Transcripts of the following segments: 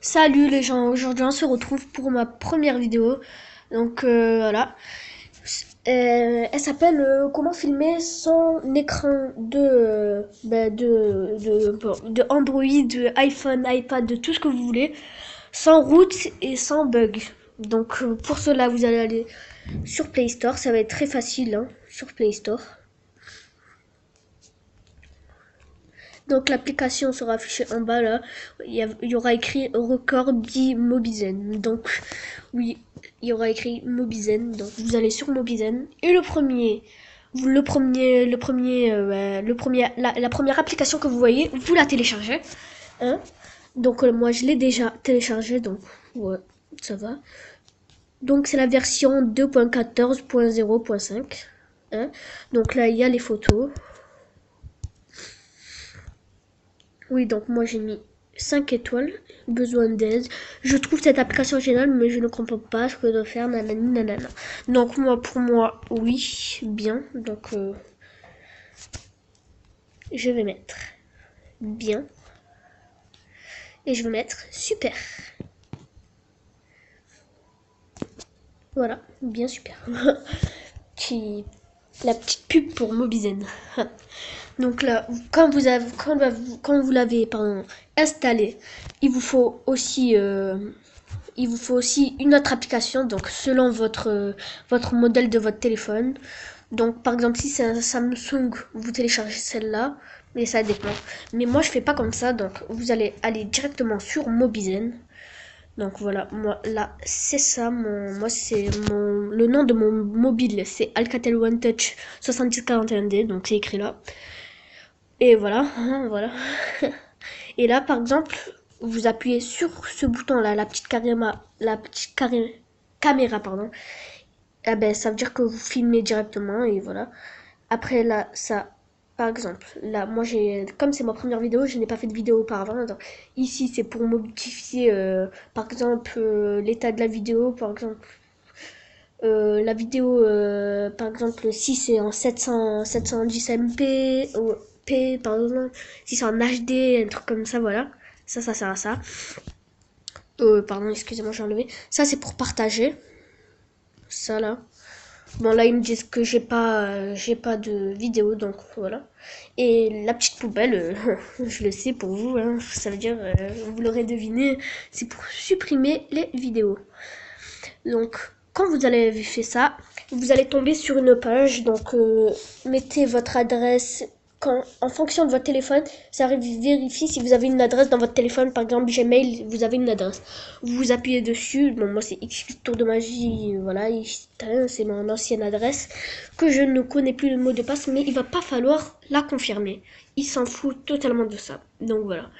Salut les gens, aujourd'hui on se retrouve pour ma première vidéo. Donc voilà. Elle s'appelle comment filmer son écran de Android, de iPhone, iPad, de tout ce que vous voulez, sans route et sans bug. Donc pour cela vous allez aller sur Play Store, ça va être très facile hein, sur Play Store. Donc l'application sera affichée en bas là. Il y aura écrit record dit Mobizen. Donc oui, il y aura écrit Mobizen. Donc vous allez sur Mobizen et la première application que vous voyez, vous la téléchargez. Hein. Donc moi je l'ai déjà téléchargée, donc ouais, ça va. Donc c'est la version 2.14.0.5. Hein. Donc là il y a les photos. Oui, donc moi j'ai mis 5 étoiles, besoin d'aide. Je trouve cette application géniale, mais je ne comprends pas ce que je dois faire, nanani nanana. Donc moi, pour moi, oui, bien. Donc je vais mettre bien. Et je vais mettre super. Voilà, bien super. Qui la petite pub pour Mobizen. Donc là, quand vous l'avez installé, il vous faut aussi une autre application, donc selon votre modèle de votre téléphone. Donc par exemple si c'est un Samsung, vous téléchargez celle-là, mais ça dépend. Mais moi je fais pas comme ça, donc vous allez aller directement sur Mobizen. Donc voilà, moi là c'est ça, moi c'est le nom de mon mobile, c'est Alcatel One Touch 7041D, donc c'est écrit là. Et voilà, voilà. Et là, par exemple, vous appuyez sur ce bouton-là, caméra, pardon. Eh ben, ça veut dire que vous filmez directement et voilà. Après là, ça, par exemple, là, moi comme c'est ma première vidéo, je n'ai pas fait de vidéo auparavant. Donc, ici, c'est pour modifier, par exemple, l'état de la vidéo, par exemple. La vidéo, par exemple, si c'est en 710 MP, ou P, par exemple, si c'est en HD, un truc comme ça, voilà. Ça sert à ça. Pardon, excusez-moi, j'ai enlevé. Ça, c'est pour partager. Ça, là. Bon, là, ils me disent que j'ai pas de vidéo, donc voilà. Et la petite poubelle, je le sais pour vous, hein, ça veut dire, vous l'aurez deviné, c'est pour supprimer les vidéos. Donc, quand vous avez fait ça, vous allez tomber sur une page. Donc, mettez votre adresse. En fonction de votre téléphone, ça vérifie si vous avez une adresse dans votre téléphone. Par exemple, Gmail, vous avez une adresse. Vous appuyez dessus. Bon, moi, c'est X Tour de Magie. Voilà, c'est mon ancienne adresse que je ne connais plus le mot de passe, mais il va pas falloir la confirmer. Il s'en fout totalement de ça. Donc, voilà.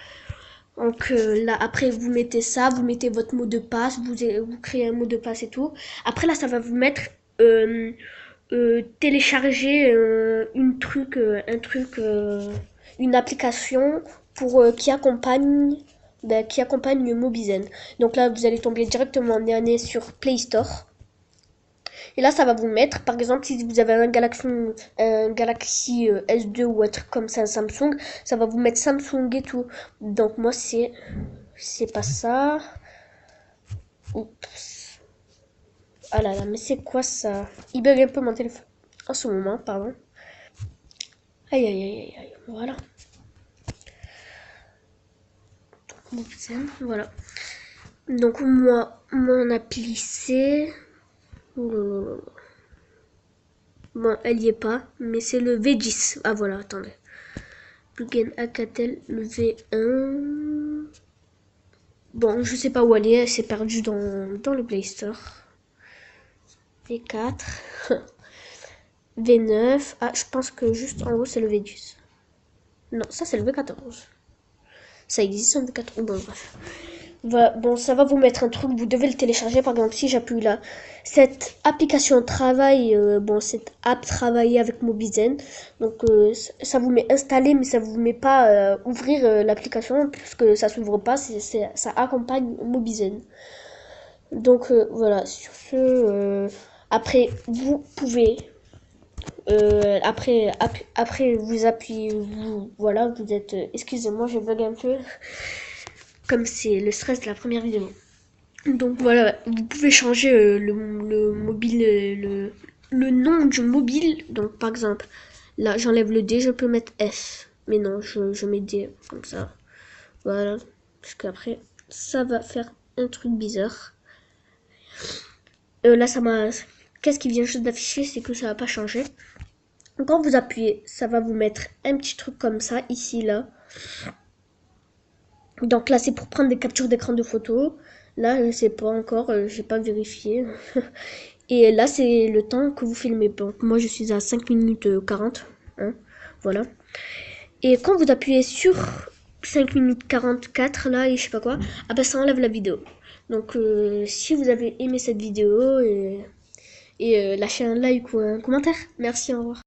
Donc là, après, vous mettez ça, vous mettez votre mot de passe, vous créez un mot de passe et tout. Après, là, ça va vous mettre euh, télécharger une application pour qui accompagne Mobizen. Donc là, vous allez tomber directement nez sur Play Store. Et là, ça va vous mettre, par exemple, si vous avez un Galaxy S2 ou un truc comme ça, un Samsung, ça va vous mettre Samsung et tout. Donc moi, c'est pas ça. Oups. Ah là là, mais c'est quoi ça? Il bug un peu mon téléphone en ce moment, pardon. Aïe aïe aïe aïe aïe. Voilà. Voilà. Donc moi, mon appli c'est... Bon, elle y est pas, mais c'est le V10. Ah voilà, attendez. Plugin Alcatel, le V1. Bon, je sais pas où elle s'est perdue dans le Play Store. V4. V9. Ah, je pense que juste en haut, c'est le V10. Non, ça, c'est le V14. Ça existe en V14. Bon, bref. Bon, ça va vous mettre un truc, vous devez le télécharger. Par exemple, si j'appuie là, cette application travaille, cette app travaille avec Mobizen. Donc, ça vous met installer, mais ça vous met pas ouvrir l'application, puisque ça s'ouvre pas, ça accompagne Mobizen. Donc, voilà, sur ce, après, vous pouvez, après, vous appuyez, voilà, vous êtes, excusez-moi, je bug un peu. comme c'est le stress de la première vidéo. Donc voilà, vous pouvez changer le mobile, le nom du mobile. Donc par exemple, là j'enlève le D, je peux mettre F. Mais non, je mets D comme ça. Voilà, parce qu'après ça va faire un truc bizarre. Là ça m'a... Qu'est-ce qui vient juste d'afficher, c'est que ça va pas changer. Quand vous appuyez, ça va vous mettre un petit truc comme ça, ici, là. Donc là, c'est pour prendre des captures d'écran de photos. Là, je sais pas encore, j'ai pas vérifié. Et là, c'est le temps que vous filmez. Donc moi, je suis à 5 minutes 40. Hein, voilà. Et quand vous appuyez sur 5 minutes 44, là, et je sais pas quoi, ah bah ça enlève la vidéo. Donc si vous avez aimé cette vidéo, et lâchez un like ou un commentaire. Merci, au revoir.